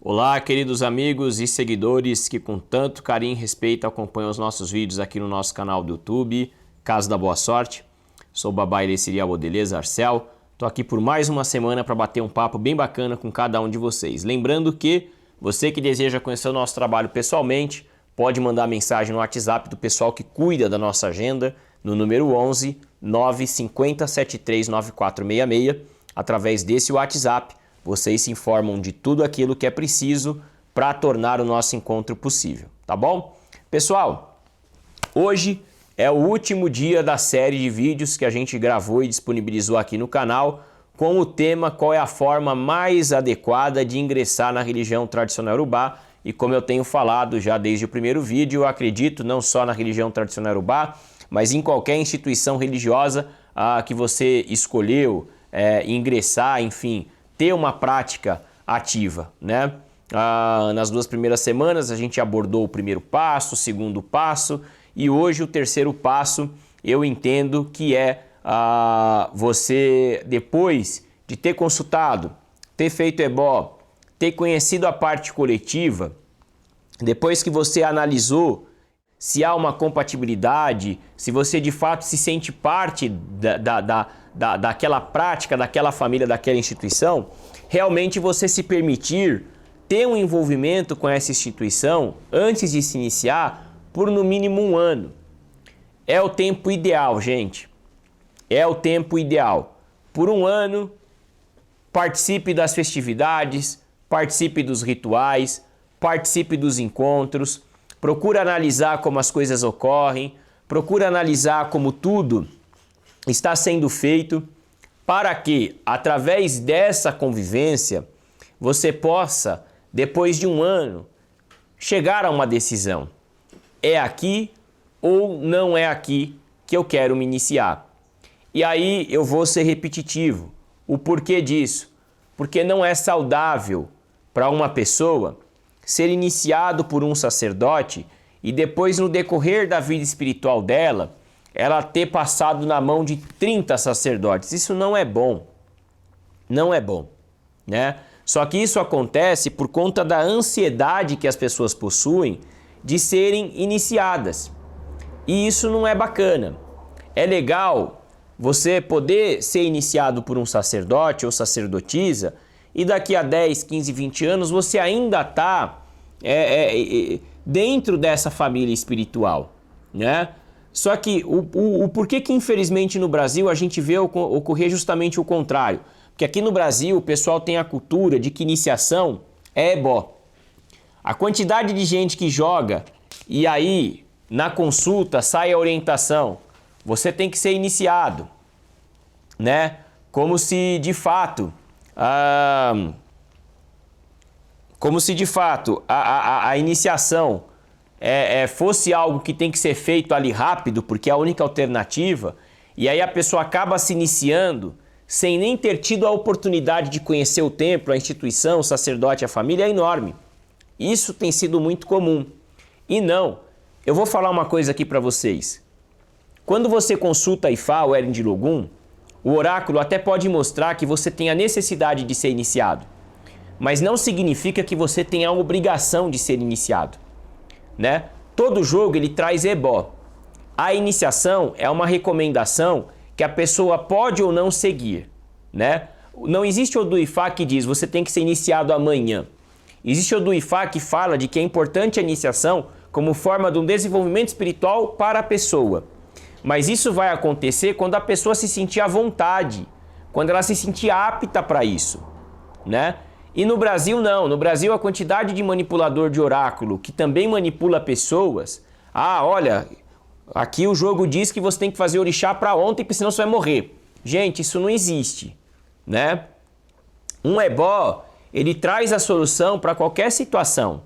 Olá, queridos amigos e seguidores que com tanto carinho e respeito acompanham os nossos vídeos aqui no nosso canal do YouTube, Casa da Boa Sorte. Sou o Babá Irecirial Odeleza Arcel. Estou aqui por mais uma semana para bater um papo bem bacana com cada um de vocês. Lembrando que você que deseja conhecer o nosso trabalho pessoalmente, pode mandar mensagem no WhatsApp do pessoal que cuida da nossa agenda, no número 11 950 73 9466. Através desse WhatsApp, vocês se informam de tudo aquilo que é preciso para tornar o nosso encontro possível, tá bom? Pessoal, hoje é o último dia da série de vídeos que a gente gravou e disponibilizou aqui no canal com o tema qual é a forma mais adequada de ingressar na religião tradicional Urubá. E como eu tenho falado já desde o primeiro vídeo, eu acredito não só na religião tradicional Urubá, mas em qualquer instituição religiosa que você escolheu ingressar, enfim, ter uma prática ativa, né? Nas duas primeiras semanas a gente abordou o primeiro passo, o segundo passo e hoje o terceiro passo eu entendo que é você, depois de ter consultado, ter feito ebó, ter conhecido a parte coletiva, depois que você analisou se há uma compatibilidade, se você de fato se sente parte daquela prática, daquela família, daquela instituição, realmente você se permitir ter um envolvimento com essa instituição antes de se iniciar por no mínimo um ano. É o tempo ideal, gente. É o tempo ideal. Por um ano, participe das festividades, participe dos rituais, participe dos encontros, procure analisar como as coisas ocorrem, procure analisar como tudo está sendo feito, para que, através dessa convivência, você possa, depois de um ano, chegar a uma decisão. É aqui ou não é aqui que eu quero me iniciar? E aí eu vou ser repetitivo. O porquê disso? Porque não é saudável para uma pessoa ser iniciado por um sacerdote e depois, no decorrer da vida espiritual dela, ela ter passado na mão de 30 sacerdotes. Isso não é bom. Não é bom, né? Só que isso acontece por conta da ansiedade que as pessoas possuem de serem iniciadas. E isso não é bacana. É legal você poder ser iniciado por um sacerdote ou sacerdotisa e daqui a 10, 15, 20 anos você ainda está dentro dessa família espiritual, né? Só que o porquê que infelizmente no Brasil a gente vê ocorrer justamente o contrário? Porque aqui no Brasil o pessoal tem a cultura de que iniciação é ebó. A quantidade de gente que joga e aí na consulta sai a orientação, você tem que ser iniciado, né? Como se de fato a iniciação fosse algo que tem que ser feito ali rápido, porque é a única alternativa, e aí a pessoa acaba se iniciando sem nem ter tido a oportunidade de conhecer o templo, a instituição, o sacerdote, a família, é enorme. Isso tem sido muito comum. E não, eu vou falar uma coisa aqui para vocês. Quando você consulta a Ifá, o Eren de Logum, o oráculo até pode mostrar que você tem a necessidade de ser iniciado, mas não significa que você tenha a obrigação de ser iniciado, né? Todo jogo ele traz ebó. A iniciação é uma recomendação que a pessoa pode ou não seguir, né? Não existe o do Ifá que diz você tem que ser iniciado amanhã. Existe o do Ifá que fala de que é importante a iniciação como forma de um desenvolvimento espiritual para a pessoa. Mas isso vai acontecer quando a pessoa se sentir à vontade, quando ela se sentir apta para isso, né? E no Brasil não, no Brasil a quantidade de manipulador de oráculo que também manipula pessoas, olha, aqui o jogo diz que você tem que fazer orixá para ontem, porque senão você vai morrer. Gente, isso não existe, né? Um ebó, ele traz a solução para qualquer situação.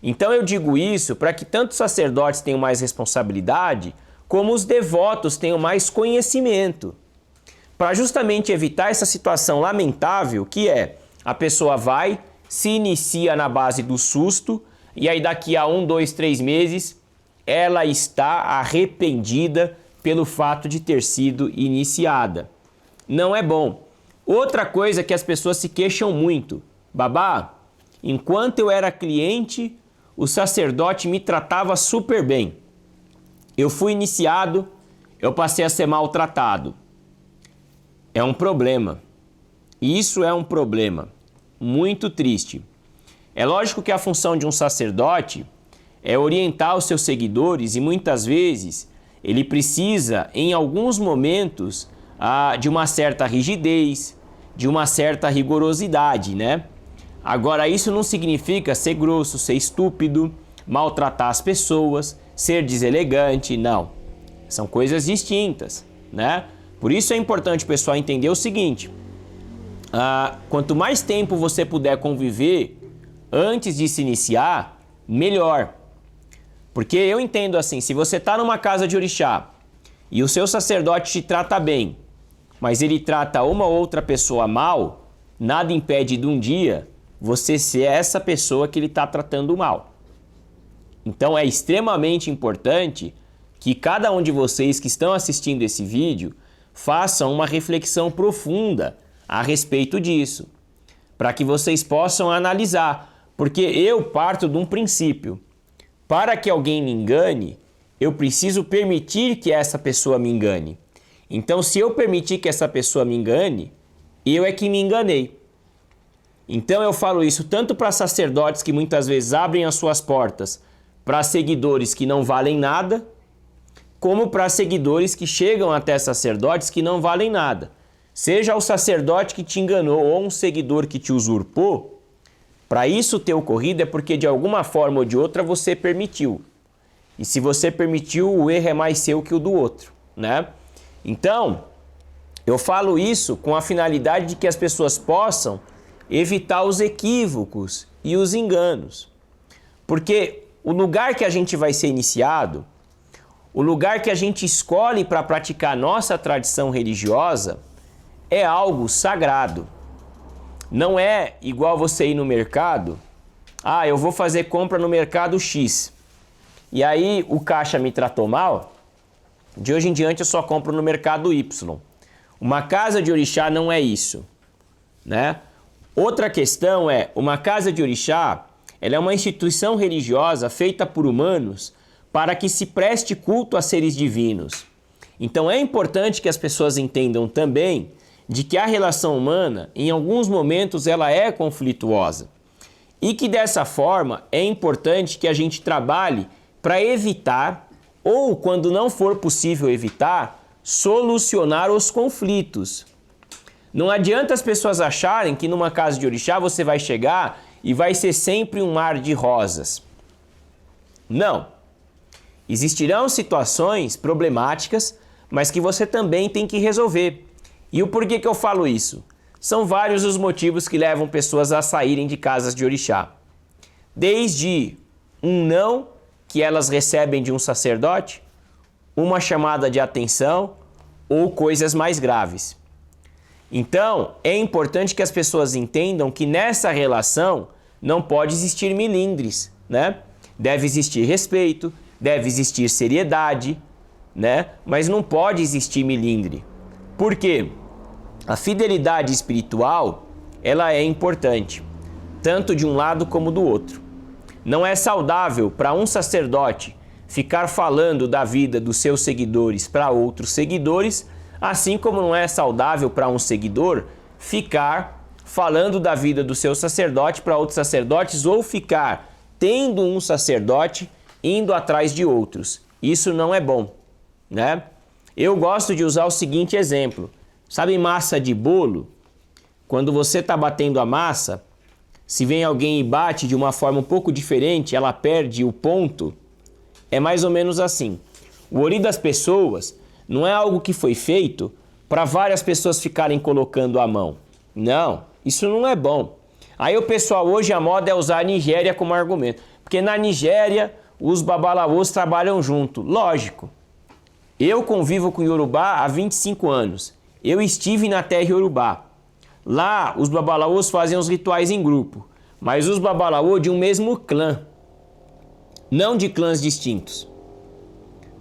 Então eu digo isso para que tanto os sacerdotes tenham mais responsabilidade, como os devotos tenham mais conhecimento, para justamente evitar essa situação lamentável que é a pessoa vai, se inicia na base do susto e aí daqui a 1, 2, 3 meses ela está arrependida pelo fato de ter sido iniciada. Não é bom. Outra coisa que as pessoas se queixam muito, Babá, enquanto eu era cliente, o sacerdote me tratava super bem. Eu fui iniciado, eu passei a ser maltratado. É um problema. Isso é um problema muito triste. É lógico que a função de um sacerdote é orientar os seus seguidores e muitas vezes ele precisa, em alguns momentos, de uma certa rigidez, de uma certa rigorosidade, né? Agora, isso não significa ser grosso, ser estúpido, maltratar as pessoas, ser deselegante, não. São coisas distintas, né? Por isso é importante o pessoal entender o seguinte: quanto mais tempo você puder conviver antes de se iniciar, melhor. Porque eu entendo assim, se você está numa casa de orixá e o seu sacerdote te trata bem, mas ele trata uma ou outra pessoa mal, nada impede de um dia você ser essa pessoa que ele está tratando mal. Então é extremamente importante que cada um de vocês que estão assistindo esse vídeo façam uma reflexão profunda a respeito disso, para que vocês possam analisar, porque eu parto de um princípio: para que alguém me engane, eu preciso permitir que essa pessoa me engane. Então, se eu permitir que essa pessoa me engane, eu é que me enganei. Então eu falo isso tanto para sacerdotes que muitas vezes abrem as suas portas para seguidores que não valem nada, como para seguidores que chegam até sacerdotes que não valem nada. Seja o sacerdote que te enganou ou um seguidor que te usurpou, para isso ter ocorrido é porque de alguma forma ou de outra você permitiu. E se você permitiu, o erro é mais seu que o do outro, né? Então, eu falo isso com a finalidade de que as pessoas possam evitar os equívocos e os enganos. Porque o lugar que a gente vai ser iniciado, o lugar que a gente escolhe para praticar nossa tradição religiosa, é algo sagrado. Não é igual você ir no mercado, eu vou fazer compra no mercado X, e aí o caixa me tratou mal, de hoje em diante eu só compro no mercado Y. Uma casa de orixá não é isso, né? Outra questão é, uma casa de orixá, ela é uma instituição religiosa feita por humanos para que se preste culto a seres divinos. Então é importante que as pessoas entendam também de que a relação humana, em alguns momentos, ela é conflituosa. E que dessa forma é importante que a gente trabalhe para evitar, ou quando não for possível evitar, solucionar os conflitos. Não adianta as pessoas acharem que numa casa de orixá você vai chegar e vai ser sempre um mar de rosas. Não. Existirão situações problemáticas, mas que você também tem que resolver. E o porquê que eu falo isso? São vários os motivos que levam pessoas a saírem de casas de orixá. Desde um não que elas recebem de um sacerdote, uma chamada de atenção ou coisas mais graves. Então, é importante que as pessoas entendam que nessa relação não pode existir milindres, né? Deve existir respeito, deve existir seriedade, né? Mas não pode existir milindre. Por quê? A fidelidade espiritual, ela é importante, tanto de um lado como do outro. Não é saudável para um sacerdote ficar falando da vida dos seus seguidores para outros seguidores, assim como não é saudável para um seguidor ficar falando da vida do seu sacerdote para outros sacerdotes ou ficar tendo um sacerdote indo atrás de outros. Isso não é bom, né? Eu gosto de usar o seguinte exemplo. Sabe massa de bolo? Quando você está batendo a massa, se vem alguém e bate de uma forma um pouco diferente, ela perde o ponto. É mais ou menos assim. O ori das pessoas não é algo que foi feito para várias pessoas ficarem colocando a mão. Não, isso não é bom. Aí o pessoal hoje, a moda é usar a Nigéria como argumento. Porque na Nigéria os babalaôs trabalham junto. Lógico. Eu convivo com Yorubá há 25 anos. Eu estive na terra Yorubá. Lá os babalaôs fazem os rituais em grupo. Mas os babalaô de um mesmo clã. Não de clãs distintos.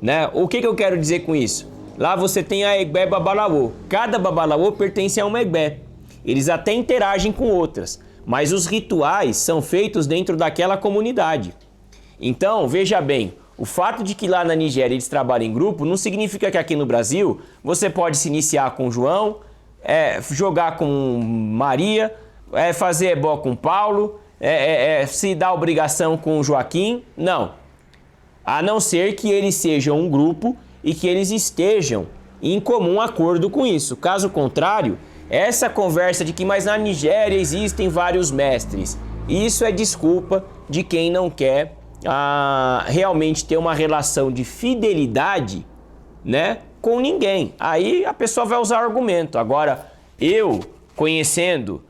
Né? O que eu quero dizer com isso? Lá você tem a Egbé Babalaô. Cada babalaô pertence a uma Egbé. Eles até interagem com outras. mas os rituais são feitos dentro daquela comunidade. Então, veja bem, o fato de que lá na Nigéria eles trabalham em grupo não significa que aqui no Brasil você pode se iniciar com João, jogar com Maria, fazer ebó com Paulo, se dar obrigação com Joaquim. Não. A não ser que eles sejam um grupo e que eles estejam em comum acordo com isso. Caso contrário, essa conversa de que mas na Nigéria existem vários mestres, isso é desculpa de quem não quer realmente ter uma relação de fidelidade, né, com ninguém. Aí a pessoa vai usar argumento. Agora, eu conhecendo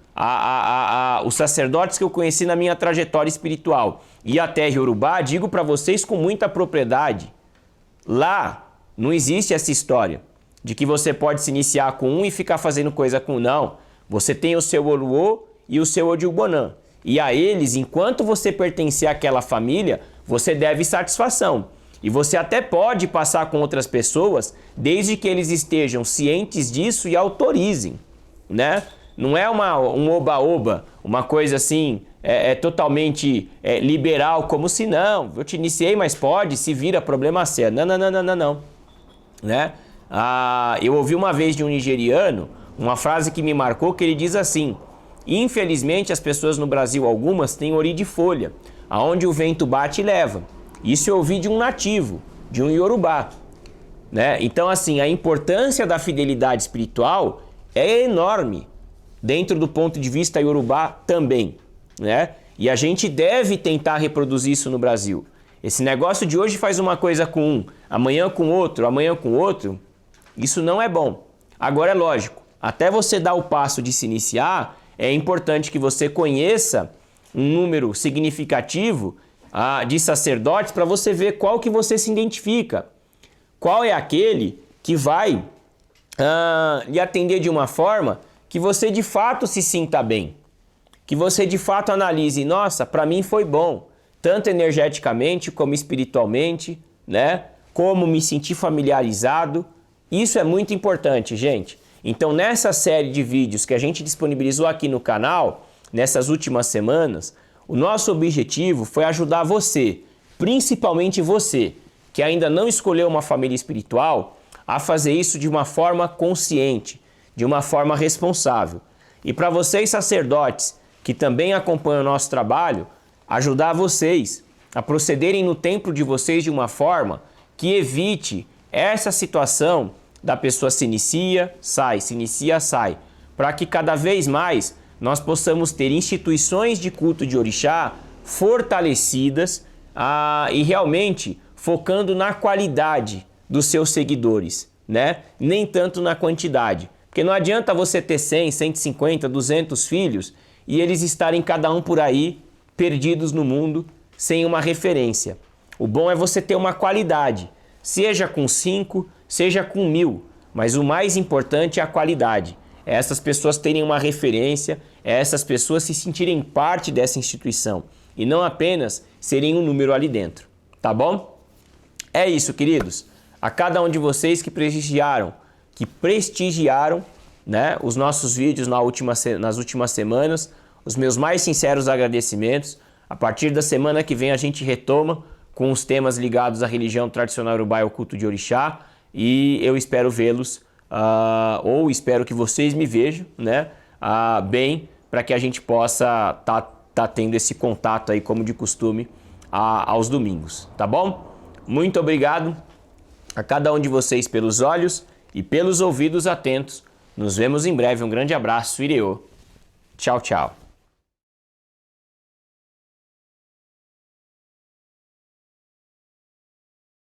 os sacerdotes que eu conheci na minha trajetória espiritual e a terra Yorubá, digo para vocês com muita propriedade, lá não existe essa história de que você pode se iniciar com um e ficar fazendo coisa com não. Você tem o seu Oluô e o seu Odilbonã. E a eles, enquanto você pertencer àquela família, você deve satisfação. E você até pode passar com outras pessoas, desde que eles estejam cientes disso e autorizem, né? Não é um oba-oba, uma coisa assim, totalmente liberal, como se não, eu te iniciei, mas pode, se vira, problema sério. Não. Né? Eu ouvi uma vez de um nigeriano, uma frase que me marcou, que ele diz assim: infelizmente as pessoas no Brasil, algumas, têm ori de folha, aonde o vento bate e leva. Isso eu ouvi de um nativo, de um Yorubá, né? Então assim, a importância da fidelidade espiritual é enorme, dentro do ponto de vista Yorubá também, né? E a gente deve tentar reproduzir isso no Brasil. Esse negócio de hoje faz uma coisa com um, amanhã com outro, isso não é bom. Agora é lógico, até você dar o passo de se iniciar, é importante que você conheça um número significativo de sacerdotes para você ver qual que você se identifica. Qual é aquele que vai lhe atender de uma forma que você de fato se sinta bem. Que você de fato analise, nossa, para mim foi bom, tanto energeticamente como espiritualmente, né? Como me sentir familiarizado. Isso é muito importante, gente. Então, nessa série de vídeos que a gente disponibilizou aqui no canal, nessas últimas semanas, o nosso objetivo foi ajudar você, principalmente você, que ainda não escolheu uma família espiritual, a fazer isso de uma forma consciente, de uma forma responsável. E para vocês, sacerdotes, que também acompanham o nosso trabalho, ajudar vocês a procederem no templo de vocês de uma forma que evite essa situação da pessoa se inicia, sai, para que cada vez mais nós possamos ter instituições de culto de orixá fortalecidas e realmente focando na qualidade dos seus seguidores, né? Nem tanto na quantidade. Porque não adianta você ter 100, 150, 200 filhos e eles estarem cada um por aí perdidos no mundo sem uma referência. O bom é você ter uma qualidade, seja com 5, seja com 1000, mas o mais importante é a qualidade. É essas pessoas terem uma referência, é essas pessoas se sentirem parte dessa instituição e não apenas serem um número ali dentro, tá bom? É isso, queridos. A cada um de vocês que prestigiaram, né, os nossos vídeos nas últimas semanas, os meus mais sinceros agradecimentos. A partir da semana que vem a gente retoma com os temas ligados à religião tradicional urubá e ao culto de orixá, e eu espero vê-los, ou espero que vocês me vejam, né, bem, para que a gente possa tá tendo esse contato aí, como de costume, aos domingos, tá bom? Muito obrigado a cada um de vocês pelos olhos e pelos ouvidos atentos. Nos vemos em breve. Um grande abraço. Ireô. Tchau, tchau.